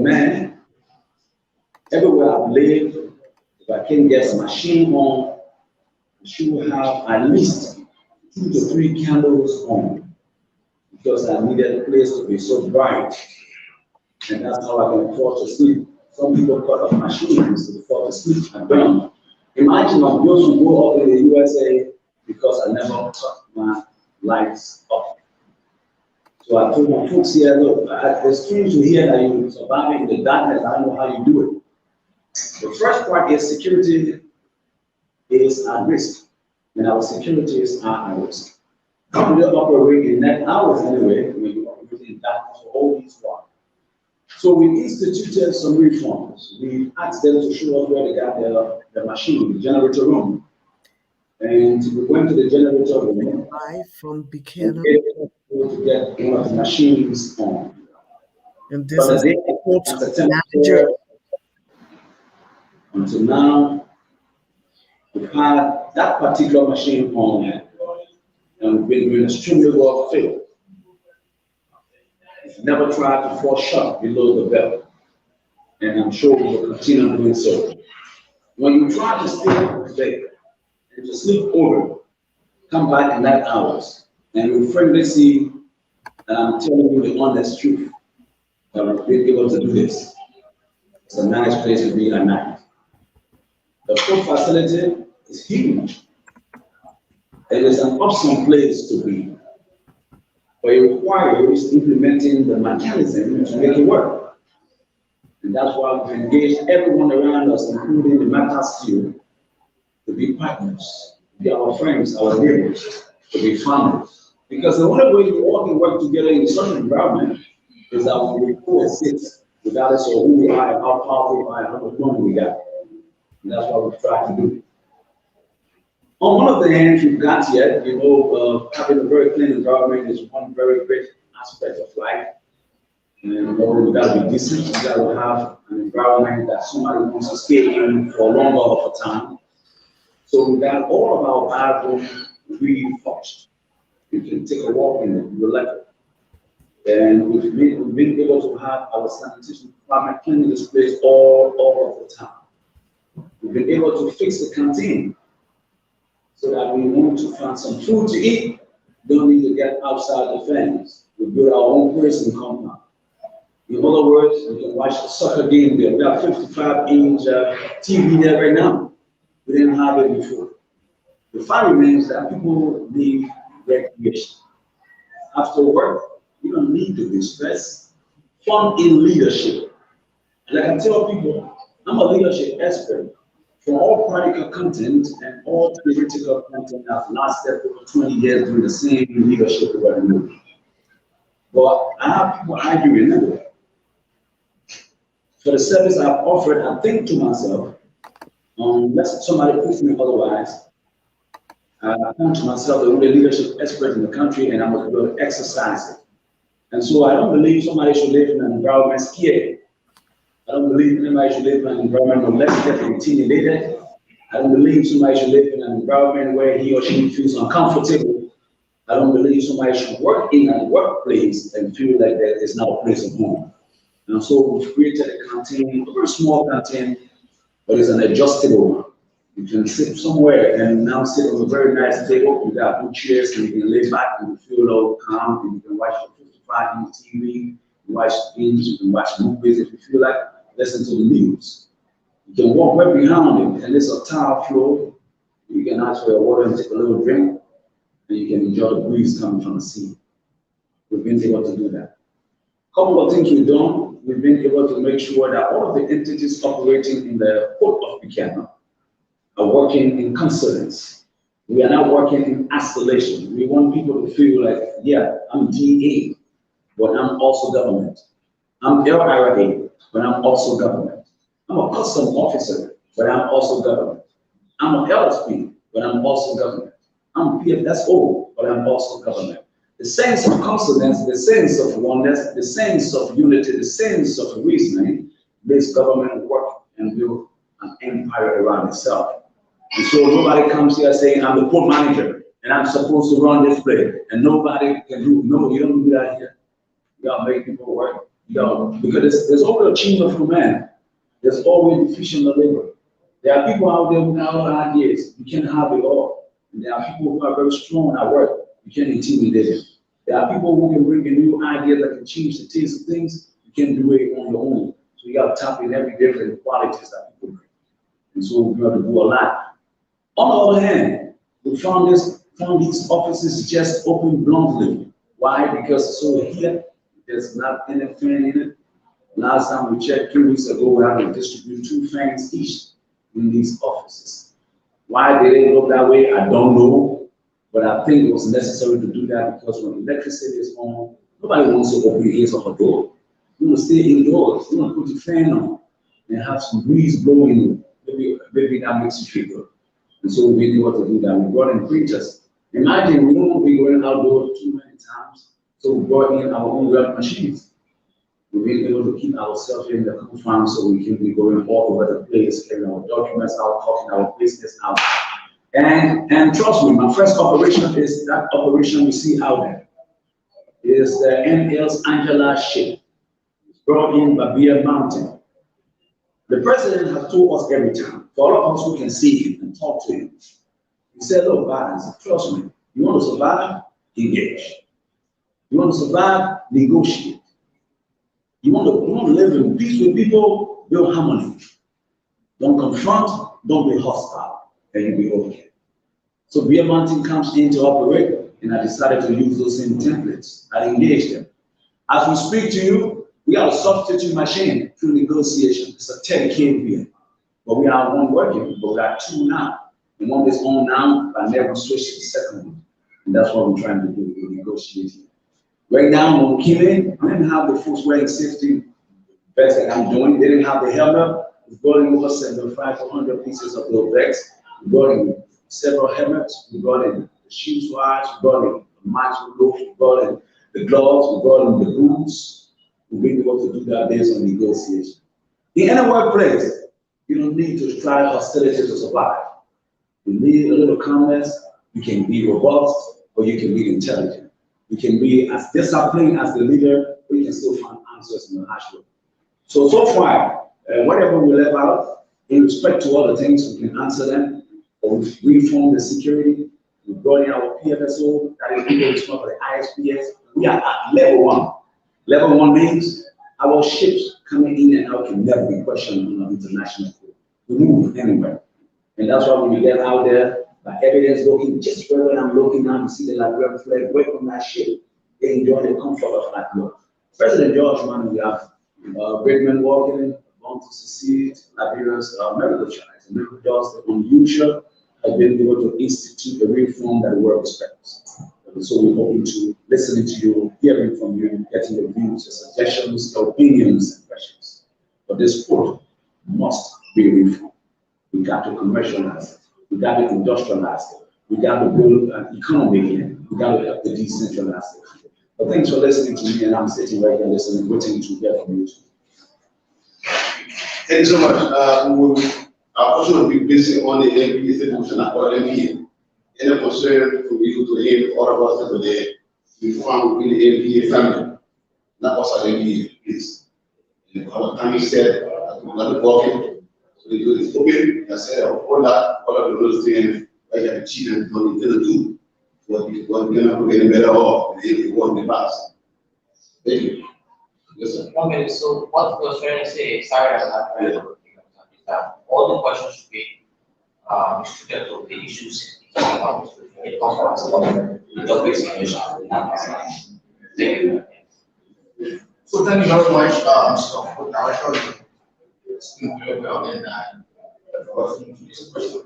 man, everywhere I've lived, if I can get a machine on, I should have at least 2 to 3 candles on, because I needed a place to be so bright, and that's how I can fall to sleep. Some people cut off machines to fall to sleep and burn. Imagine I'm going to go up in the USA because I never cut my lights off. So I told my folks here, look, it's strange to hear that you're surviving in the darkness. I don't know how you do it. The first part is security is at risk, and our securities are at risk. How do they operate in net hours anyway when you operate in darkness for all these while? So we instituted some reforms. We asked them to show us where they got the machine, the generator room. And we went to the generator room. Live from Buchanan. To get one of the machines on. And this is the manager. Until now, we've had that particular machine on, and we've been extremely well filled. Never tried to fall short below the belt, and I'm sure we will continue doing so. When you try to stay awake and to sleep over, come back in night hours, and you frankly see that I'm telling you the honest truth, that we've been able to do this. It's a nice place to be at night. The food facility is huge. It is an awesome place to be. But it requires implementing the mechanism to make it work. And that's why we've engaged everyone around us, including the matters field, to be partners, to be our friends, our neighbors, to be farmers. Because the only way you all can work together in such an environment is that we coexist, regardless of who we are, and how powerful we are, and how much money we got. And that's what we try to do. On one of the hands we've got yet, having a very clean environment is one very great aspect of life. And we've got to be decent. We've got to have an environment that somebody wants to stay in for a longer of a time. So we've got all of our bathrooms reinforced. You can take a walk in it, you like it. And we've been able to have our sanitation department cleaning this place all of the time. We've been able to fix the canteen, so that we want to find some food to eat, don't need to get outside the fence. We build our own prison compound. In other words, we can watch the soccer game there. We have 55-inch TV there right now. We didn't have it before. The fact remains that people need recreation. After work, you don't need to be stressed. Fun in leadership. And I can tell people, I'm a leadership expert. For all practical content and all theoretical content, I've lasted over 20 years doing the same leadership that I do. But I have people arguing anyway. For the service I've offered, I think to myself, unless somebody proves me otherwise, I come to myself the only leadership expert in the country, and I'm going to exercise it. And so I don't believe somebody should live in an environment scared. I don't believe anybody should live in an environment where less get intimidated. I don't believe somebody should live in an environment where he or she feels uncomfortable. I don't believe somebody should work in a workplace and feel like there is now a place of home. And so we've created a canteen, a very small canteen, but it's an adjustable one. You can sit somewhere and now sit on a very nice table. You got good chairs, and you can lay back and you feel all calm, and you can watch your 55-inch TV, you watch games, you can watch movies if you feel like. Listen to the news. You can walk right behind it, and there's a tile floor. You can ask for your water and take a little drink, and you can enjoy the breeze coming from the sea. We've been able to do that. A couple of things we've done. We've been able to make sure that all of the entities operating in the port of Buchanan are working in consonance. We are not working in isolation. We want people to feel like, yeah, I'm DA, but I'm also government. I'm LRA, but I'm also government. I'm a custom officer, but I'm also government. I'm an LSP, but I'm also government. I'm PFSO, but I'm also government. The sense of consonance, the sense of oneness, the sense of unity, the sense of reasoning makes government work and build an empire around itself. And so nobody comes here saying, I'm the port manager and I'm supposed to run this place, and nobody can do. No, you don't do that here. You gotta make people work. Because there's always a chamber for man. There's always diffusion of labor. There are people out there who have ideas. You can't have it all. And there are people who are very strong at work. You can't intimidate them. There are people who can bring a new idea that can change the taste of things. You can't do it on your own. So you got to tap in every different qualities that people bring. And so we have to do a lot. On the other hand, we found these offices just open bluntly. Why? Because so here, there's not any fan in it. Last time we checked 2 weeks ago, we had to distribute 2 fans each in these offices. Why they didn't look that way, I don't know. But I think it was necessary to do that because when electricity is on, nobody wants to open his or her door. You want to stay indoors. You want to put the fan on and have some breeze blowing. Maybe that makes you feel good. And so we knew what to do that. We brought in printers. Imagine we don't be going outdoors too many times. So we brought in our own web machines. We've been able to keep ourselves in the confines so we can be going all over the place, carrying our documents out, talking our business out. And trust me, my first operation is that operation we see out there. It is the NL's Angela ship. It's brought in by Beer Mountain. The president has told us every time, for all of us who can see him and talk to him, he said, look, guys, trust me, you want to survive? Engage. You want to survive? Negotiate. You want to live in peace with people? Build harmony. Don't confront, don't be hostile, and you'll be okay. So Beer Mountain comes in to operate, and I decided to use those same templates. I engaged them. As we speak to you, we have a substitute machine through negotiation. It's a 10K beer. But we have one working, but we have 2 now. And one is on now, but I never switched to the second one. And that's what we're trying to do, we're negotiating. Right now, when we came in, I didn't have the full wearing safety vests that I'm doing. They didn't have the helmet. We brought in over 75 to 100 pieces of those vests. We brought in several helmets. We brought in the shoe swash. We brought in the mask gloves. We brought in the gloves. We brought in the boots. We've been able to do that based on negotiation. In any workplace, you don't need to try hostility to survive. You need a little calmness. You can be robust, or you can be intelligent. You can be as disciplined as the leader, but you can still find answers in the harsh way. So far, whatever we left out, in respect to other things, we can answer them, or we reform the security. We brought in our PFSO, that is legal responsible for the ISPS. We are at level 1. Level 1 means our ships coming in and out can never be questioned on an international court. We move anywhere. And that's why when we get out there, by evidence looking, just where I'm looking now, you see the Liberian flag away from that ship. They enjoy the comfort of that work. President George, man, we have great men walking, born to succeed, Liberians miracle child. Miracle does the unusual, have been able to institute a reform that the world expects. So we're hoping to listening to you, hearing from you, getting your views, your suggestions, your opinions, and questions. But this court must be reformed. We got to commercialize it. We got to industrialize it. We got to build an economy again. We got to help the decentralized it. But thanks for listening to me, and I'm sitting right here listening, waiting to hear from you. Thank you so much. Our question will be based on the MP institution or MP. Any concern from you to him or of us today, we found within the MP family, not us as MP, please. Our time is said that we're not working. So we do this open. I said, all that, all of those things, I have achieved and don't intend to do. What we're going to get better off if we work in the past. Thank you. Yes, sir. Okay, so what was trying to say, sorry, I'm not trying to is that all the questions should be restricted to the issues it comes from the topics in which thank you. So thank you very much, Mr. Hood. I assure you, it's been very well in this question.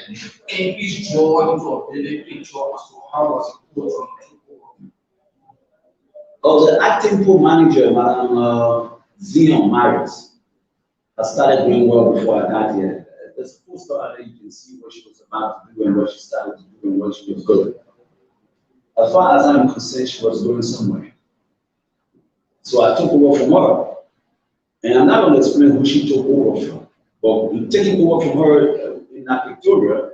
And can you please draw into a vivid picture as to how was it put on the Oh, the acting pool manager, Madam Zion Marius, has started doing well before I got here. There's a poster out there, you can see what she was about to do and what she started to do and what she was good. As far as I'm concerned, she was going somewhere. So I took over from her. And I'm not going to explain who she took over from. But taking over from her in that Victoria,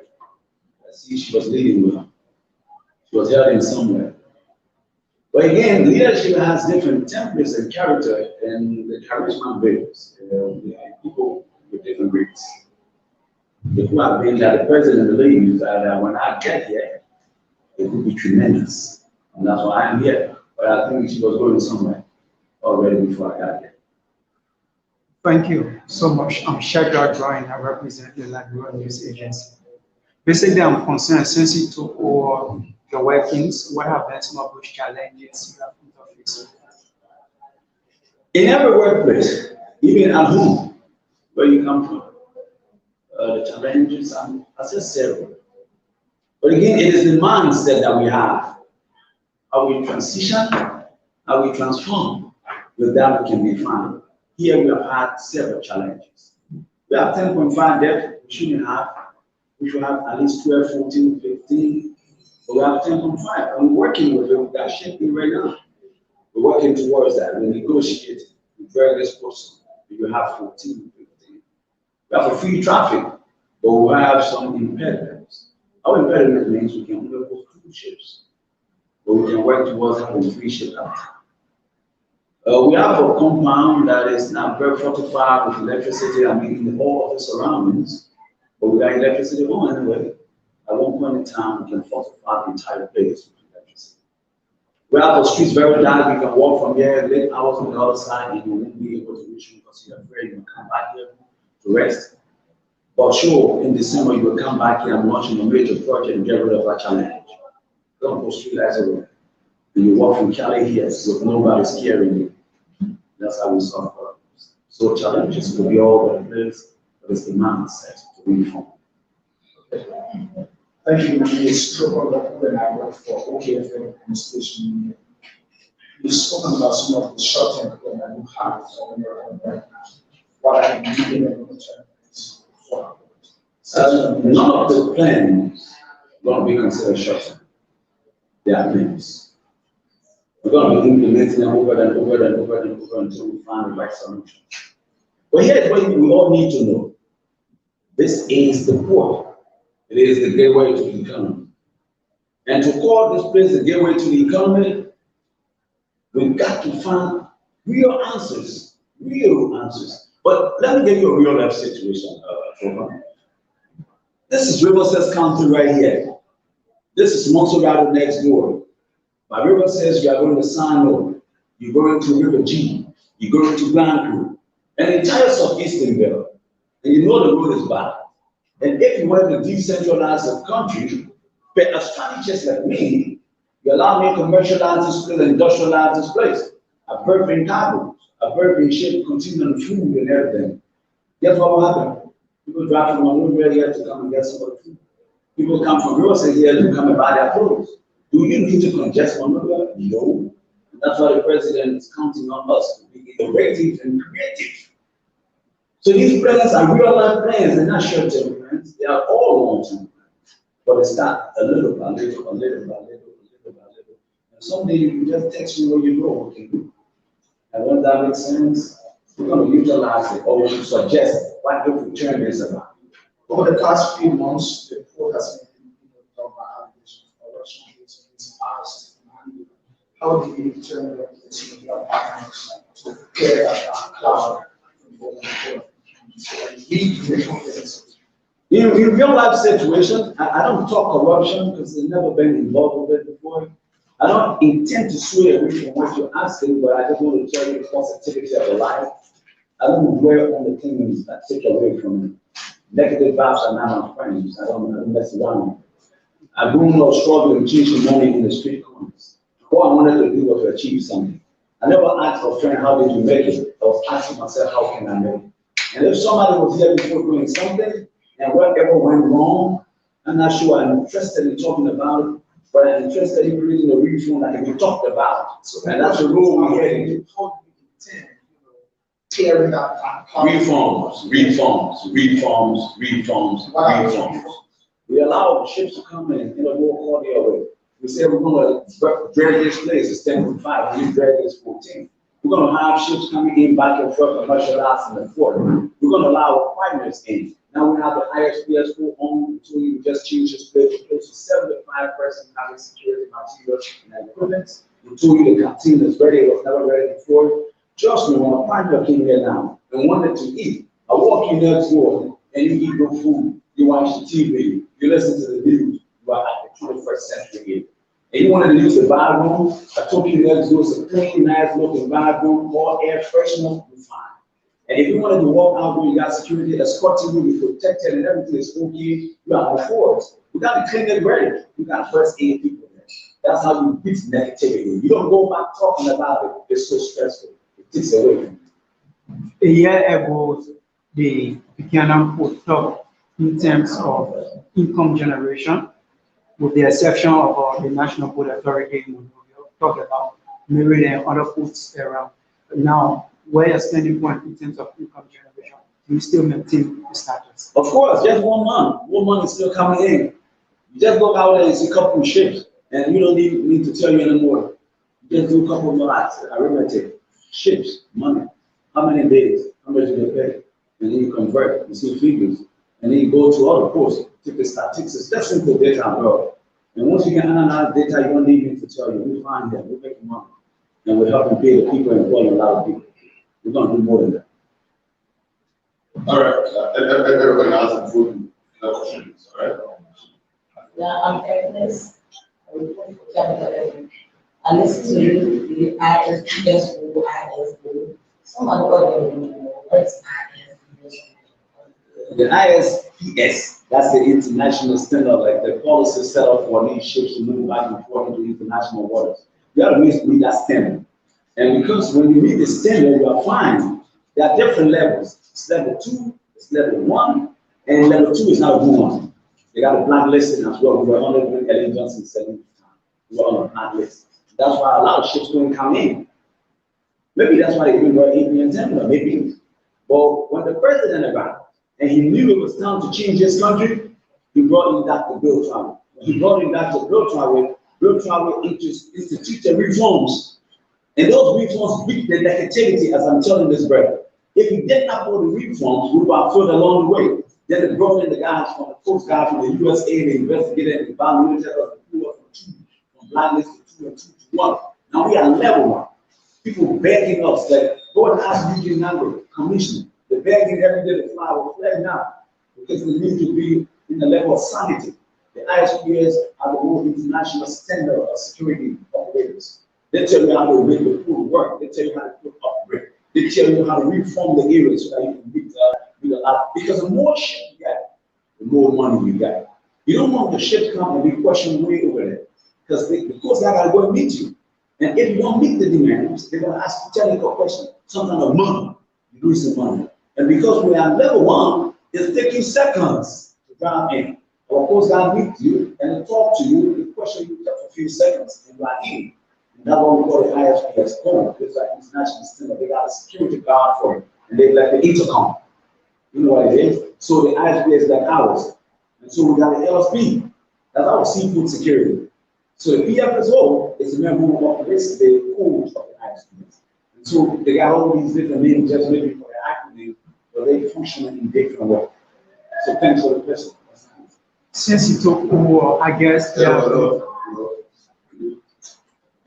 I see she was leading well. She was heading somewhere. But again, leadership has different templates and character, and the charisma varies. People with different rates. The who have been that the president believes that when I get here, it will be tremendous. And that's why I'm here. But I think she was going somewhere already before I got here. Thank you so much. I'm Shadrach Drawing. I represent the Liberia News Agency. Basically, I'm concerned since you took over your workings, what have been some of those challenges you have interfaced with? In every workplace, even at home, where you come from, the challenges are several. But again, it is the mindset that we have. How we transition, how we transform, with that we can be found. Here we have had several challenges. We have 10.5 debt, we shouldn't have. We should have at least 12, 14, 15. But we have 10.5. And we're working with it. We got shaping right now. We're working towards that. We negotiate with various persons. We will have 14, 15. We have a free traffic, but we have some impediments. Our impediment means we can only go cruise ships, but we can work towards having free ship out. We have a compound that is now very fortified with electricity. I mean, all of the surroundings, but we got electricity on anyway. At one point in time, we can fortify the entire place with electricity. We have the streets very dark. You can walk from here late hours on the other side, and you won't be able to reach me because you're afraid you'll come back here to rest. But sure, in December, you will come back here and launching a major project and get rid of that challenge. Don't go street lights away. And you walk from Cali here with nobody scaring you. That's how we solve problems. So challenges will be all over the place, but it's the mindset to reform. Thank you. It's Trevor when I work for OKFM Administration. You've spoken about some of the short-term plans that you have for American right now. What are you doing in the term? None of the plans going to be considered short-term. They are plans. We're going to be implementing them over and over and over and over until we find the right solution. But here's what we all need to know. This is the port. It is the gateway to the economy. And to call this place the gateway to the economy, we've got to find real answers. Real answers. But let me give you a real life situation. This is Riverside County right here. This is Monterey next door. By River says you are going to San Juan, you're going to River G, you're going to Grand Crew, and the entire southeastern belt. And you know the road is bad. And if you want to decentralize the country, but as strategists like me, you allow me to commercialize this place, industrialize this place. I've heard in cargoes, I've heard in ship, continuing food and everything. Guess what will happen? People drive from Monrovia here to come and get some of the food. People come from Riverside here to come and buy their clothes. Do you need to congest Monrovia? No. And that's why the president is counting on us to be innovative and creative. So these plans are real life plans, they're not short-term plans, they are all long-term plans. But it's not a little by little, a little by little, a little by little. And someday you can just text me where you go, okay? And when that makes sense, we're going to utilize it or we suggest what if we turn this around. Over the past few months, the report has been done by allegations of corruption against past. How do you determine the your partners to get that cloud in real life situation, I don't talk corruption because I've never been involved with it before. I don't intend to sway away from what you're asking, but I just want to tell you the positivity of the life. I don't dwell on the things that take away from me. Negative vibes are not my friends. I don't mess around. I've grown up struggling, chasing money in the street corners. All I wanted to do was to achieve something. I never asked a friend, how did you make it? I was asking myself, how can I make it? And if somebody was here before doing something, and whatever went wrong, I'm not sure I'm interested in talking about it, but I'm interested in creating a reform that can be talked about. So, and that's the role we're heading to. Tearing up reforms. We allow ships to come in a more cordial way. We say we're going to drag this place, it's 10.5, we drag this 14. We're going to have ships coming in back and forth, commercialized in the port. We're going to allow partners in. Now we have the ISPS on, so you just change this place to close to 75% having security materials and equipment. We told you the canteen is ready, it was never ready before. Trust me, when a partner came here now and wanted to eat, I walk you next door and you eat your food, you watch the TV, you listen to the news, you are at the 21st century here. And you wanted to use the bathroom, I told you next door, it's a clean, nice looking bathroom, all air freshener, you're fine. And if you wanted to walk out where you got security escorting you, you're protected and everything is okay, you are on force. We got to clean it ready. We got first aid people there. That's how you beat negativity. You don't go back talking about it. It's so stressful. It takes away from you. A year ago, the Buchanan put up in terms of income generation, with the exception of the National Food Authority, we talk about maybe and other foods around. But now, where you're spending point in terms of income generation, do you still maintain the status? Of course, just 1 month. 1 month is still coming in. You just go out there and see a couple of ships, and you don't need to tell you anymore. You just do a couple of lots, arithmetic, ships, money. How many days? How much do you pay? And then you convert, you see figures, and then you go to other posts, take the statistics. That's simple data, bro. And once you can analyze data, you don't need me to tell you. We find them, we make money, and we're helping pay the people and employ a lot of people. We're gonna do more than that. All right, everybody asking for questions, all right? Yeah, I'm Agnes. I report for Capital. I listen to you, the ISPS. Someone got me. What's ISPS? The ISPS, that's the international standard, like the policy set up for these ships to move back and forth into international waters. You gotta read that standard. And because when you read the standard, you are fine. There are different levels. It's level 2, it's level 1, and level 2 is not a good one. They got a blacklisting as well. We were on the Ellen Johnson 7 times. We were on a blacklist. That's why a lot of ships don't come in. Maybe that's why they even got 8 and 10, maybe. But when the president arrived and he knew it was time to change his country, he brought in Dr. Bill Travel. He brought in Dr. Bill Travel. Bill Travel instituted reforms. And those reforms beat the negativity, as I'm telling this brother. If he did not go the reforms, we would have further along the way. Then they brought in the guys from the Coast Guard from the USA, they investigated and evaluated us from blacklist to 2 and 2 to 1. Now we are level 1. People begging us, like, go and ask Eugene Number, Commissioner. They're begging every day to fly with flag now because they need to be in the level of sanity. The ISPS are the most international standard of security operators. They tell you how to make the food work. They tell you how to operate. They tell you how to reform the areas so that you can meet a lot. Because the more shit you get, the more money you get. You don't want the shit come and be questioned way over there. Because they gotta go and meet you. And if you don't meet the demands, they're gonna ask you technical questions. Sometimes of money, you lose some money. And because we are level 1, it's taking seconds to drive in. Our Coast Guard meet you and talk to you, they question you for a few seconds, and you are in. And that's what we call the ISPS code. It's like international standard. They got a security guard for it, and they like the intercom. You know what it is? So the ISPS is like ours. And so we got the LSP. That's our seafood security. So the PFSO is the member who operates the code of the ISPS. And so they got all these different names just maybe for the acronym, but they function in different ways. So thanks for the question. Since you took over, I guess.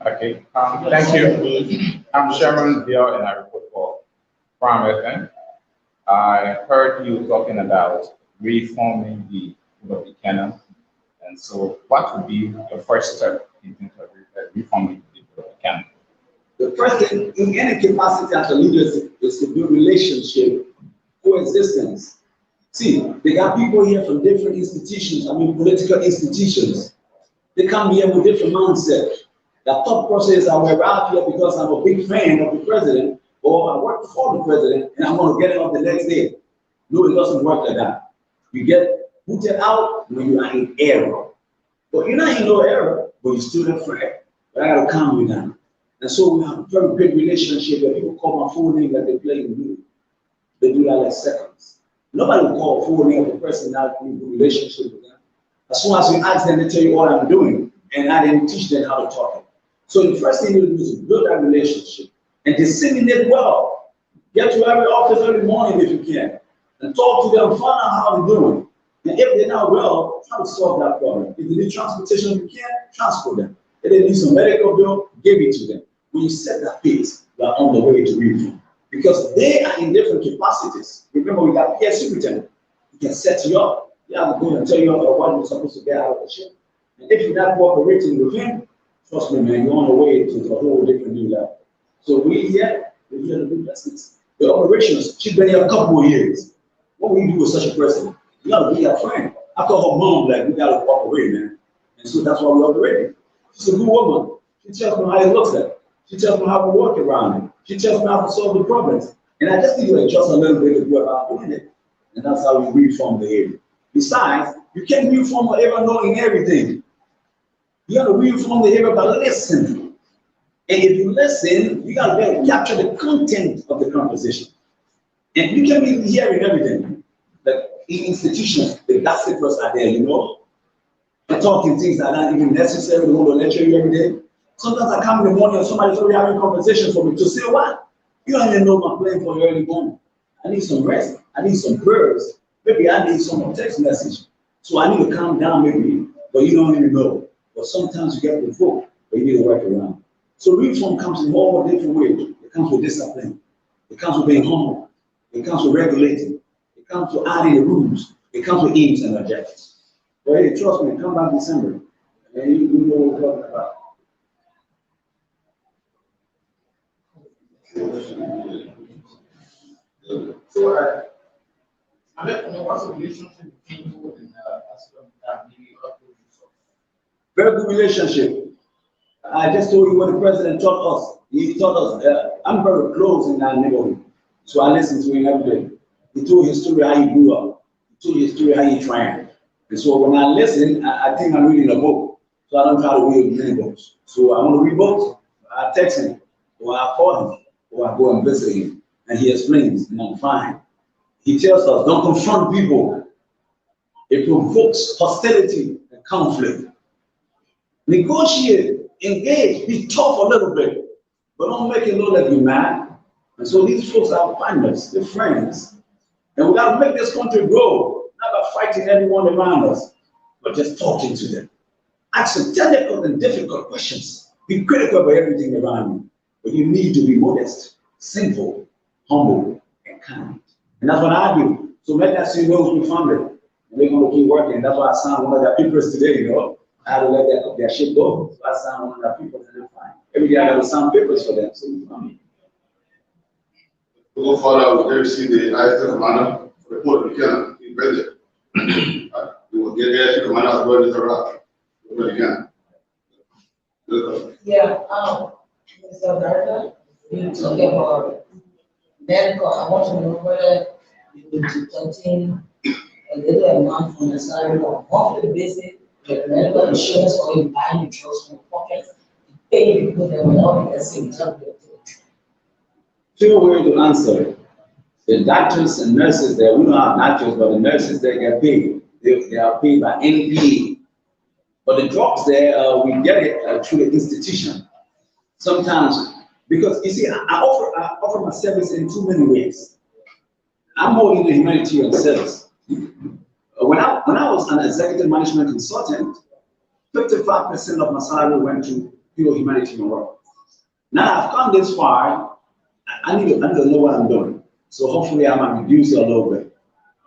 Okay, thank you. I'm Sherman Bill and I report for Prime FM. I heard you talking about reforming the Buchanan. And so what would be the first step in terms of reforming the Buchanan? The first thing in any capacity as a leader is to build relationship, coexistence. See, they got people here from different institutions, political institutions. They come here with different mindsets. The thought process, I will arrive here because I'm a big fan of the president, or I work for the president, and I'm going to get him up the next day. No, it doesn't work like that. You get booted out when you are in error. But you're not in no error, but you're still in friend. But I got to calm you down. And so we have a very great relationship where people call my full name that they play with me. They do that like seconds. Nobody will call a full name of the person that in a relationship with them. As soon as you ask them, they tell you what I'm doing, and I didn't teach them how to talk it. So the first thing you do is build that relationship and disseminate well. Get to every office every morning if you can, and talk to them, find out how they're doing. And if they're not well, try to solve that problem. If they need transportation, you can transport them. If they need some medical bill, give it to them. When you set that pace, you are on the way to reform. Because they are in different capacities. Remember, we got peer superintendent. He can set you up. He have to go and tell you what you're supposed to get out of the ship. And if you're not cooperating with him, trust me, man, you're on the way to a whole different new level. So we're here to do business. The operations, she's been here a couple more years. What will you do with such a person? You gotta be a friend. I call her mom, like, we gotta operate, man. And so that's why we're operating. She's a good woman. She tells me how it looks like. She tells me how to work around it. She tells me how to solve the problems. And I just need to adjust a little bit to go about doing it. And that's how we reform the area. Besides, you can't reform or ever knowing everything. You gotta reform the area by listening. And if you listen, you gotta be able to capture the content of the conversation. And you can be hearing everything. Like in institutions, the gossipers are there, you know. They're talking things that are not even necessary. They want to lecture you every day. Sometimes I come in the morning and somebody's already having a conversation for me to say, what? You don't even know my plan for your early morning. I need some rest. I need some prayers. Maybe I need some text message. So I need to calm down maybe, but you don't even know. But sometimes you get provoked, but you need to work around. So reform comes in all different ways. It comes with discipline. It comes with being humble. It comes with regulating. It comes with adding the rules. It comes with aims and objectives. But hey, trust me, come back December, and you know what we're talking about. So, I don't know what's the relationship between you and Very good relationship. I just told you what the president taught us. He taught us, I'm very close in that neighborhood. So I listen to him every day. He told his story how he grew up. He told his story how he triumphed. And so when I listen, I think I'm reading a book. So I don't try to read many books. So I want to read books, I text him, or I call him, or I go and visit him. And he explains, and I'm fine. He tells us, don't confront people. It provokes hostility and conflict. Negotiate, engage, be tough a little bit, but don't make it look like you're mad. And so these folks are partners, they're friends. And we got to make this country grow, not by fighting everyone around us, but just talking to them. Ask them technical and difficult questions. Be critical about everything around you. But you need to be modest, simple, humble, and kind. And that's what I do. So make that see those we found it. And they're going to keep working. That's why I signed one of their papers today, you know. I had to let their shit go. So I signed one of their papers and they're fine. Every day I got to sign papers for them. So we found it. We'll go further, we'll receive the ISD commander for the port of Buchanan in Brazil. We will get the ISD commander as well as the rock. When we can. Yeah, Mr. Director, you talk about medical. I want to know whether you will be deducting a little amount from the salary on a monthly basis, with medical insurance, or you buy the drugs from pockets, pay people that will not be the same job. Two ways to answer. The doctors and nurses there, we don't have doctors, but the nurses they get paid. They are paid by NPA. But the drugs there, we get it through the institution. Sometimes, because you see, I offer my service in too many ways. I'm more in the humanitarian service. When I was an executive management consultant, 55% of my salary went to pure humanitarian work. Now I've come this far, I need to know what I'm doing. So hopefully I might reduce it a little bit.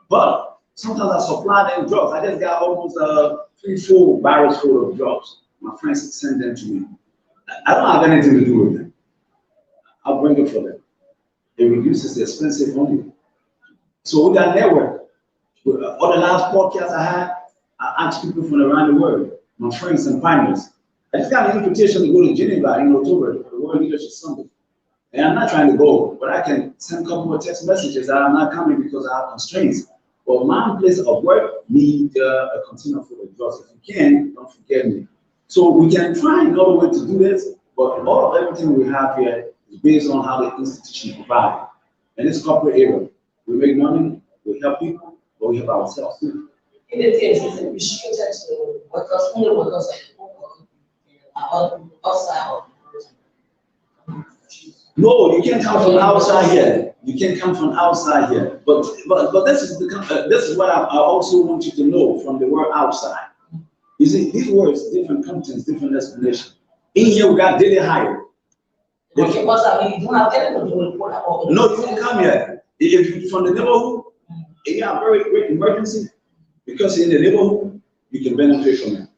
But sometimes I supply them drugs. I just got almost 3-4 barrels full of drugs. My friends send them to me. I don't have anything to do with them. I'll bring it for them. It reduces the expensive only. So we got network. On the last podcast I had, I asked people from around the world, my friends and partners. I just got an invitation to go to Geneva in October for the World Leadership Summit. And I'm not trying to go, but I can send a couple of text messages that I'm not coming because I have constraints. But my place of work need a container for the drugs. If you can, don't forget me. So we can try another way to do this, but all of everything we have here is based on how the institution provides. In this corporate area, we make money, we help people, but we help ourselves too. In the case, it's restricted to workers, only workers outside of. No, you can't come from outside here. You can't come from outside here. But this is what I also want you to know from the word outside. You see, these words, different contents, different explanation. In here, we got daily hire. Okay, what's that? You don't have anybody to report at all. No, you don't come here. If you from the neighborhood, if you have very great emergency, because in the neighborhood, you can benefit from it.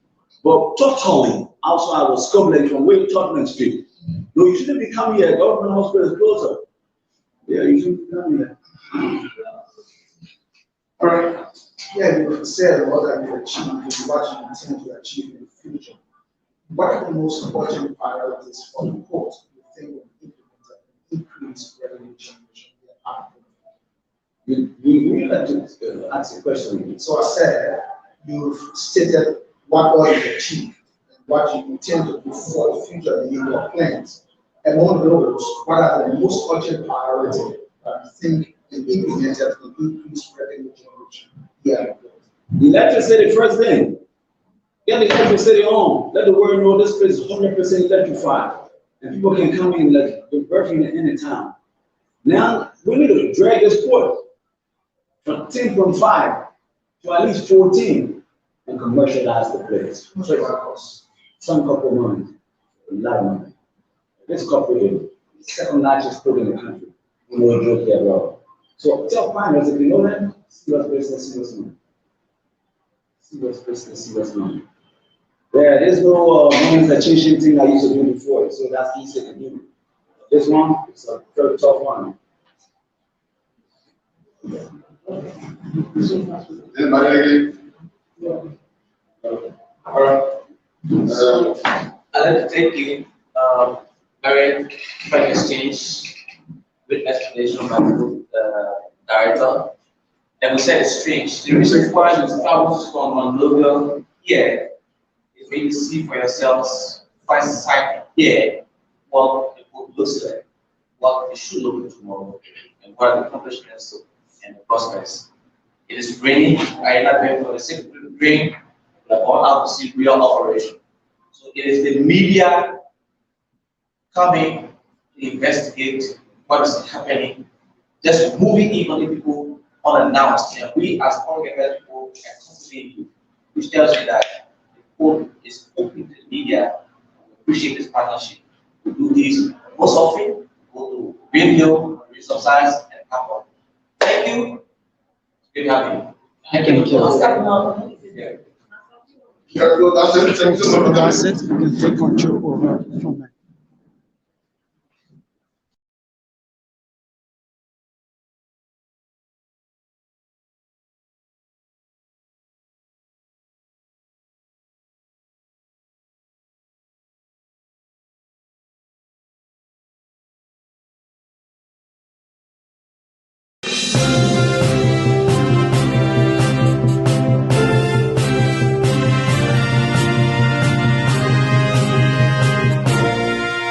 But totally outside of Scotland from way Tottenham Street. No, you shouldn't be coming here. Government hospital is closer. Yeah, you shouldn't be coming here. All right. Yeah, you said what that you achieved and what you intend to achieve in the future. What are the most important priorities for the court you think will implement and increase revenue generation? You like to ask a question. So I said, you've stated what all you achieved and what you intend to do for the future in your plans. Among those, what are the most urgent priorities that you think will implemented to increase revenue generation? Yeah. Electricity first thing. Get the electricity on. Let the world know this place is 100% electrified. And people can come in like they're working in any town. Now, we need to drag this port from 10.5 to at least 14 and commercialize the place. Some couple money, a lot of money. This couple is the second largest port in the country. We know joke there well. So tell finance if you know that, serious business, serious money. Serious business, serious money. There's no money that changing thing I used to do before, so that's easy to do. This one, it's a very tough one. Anybody again? All right. I'd like to thank you, Marian, for an exchange with explanation by the director. And we said it's strange. The reason why you travel from Monrovia here is for you to see for yourselves, find sight here, what the book looks like, what it should look like tomorrow, and what are the accomplishments and the prospects. It is raining. I am not going for the sake of the rain, but I want out to see real operation. So it is the media coming to investigate what is happening, just moving even people unannounced. And we as public affairs people can accompany you, which tells you that the court is open to the media. We appreciate this partnership. We do this most often, go to radio, read some science, and happen. Thank you. Good having you. Thank you. Yeah. That's it. Thank you so much. That's it. You can take control over from there.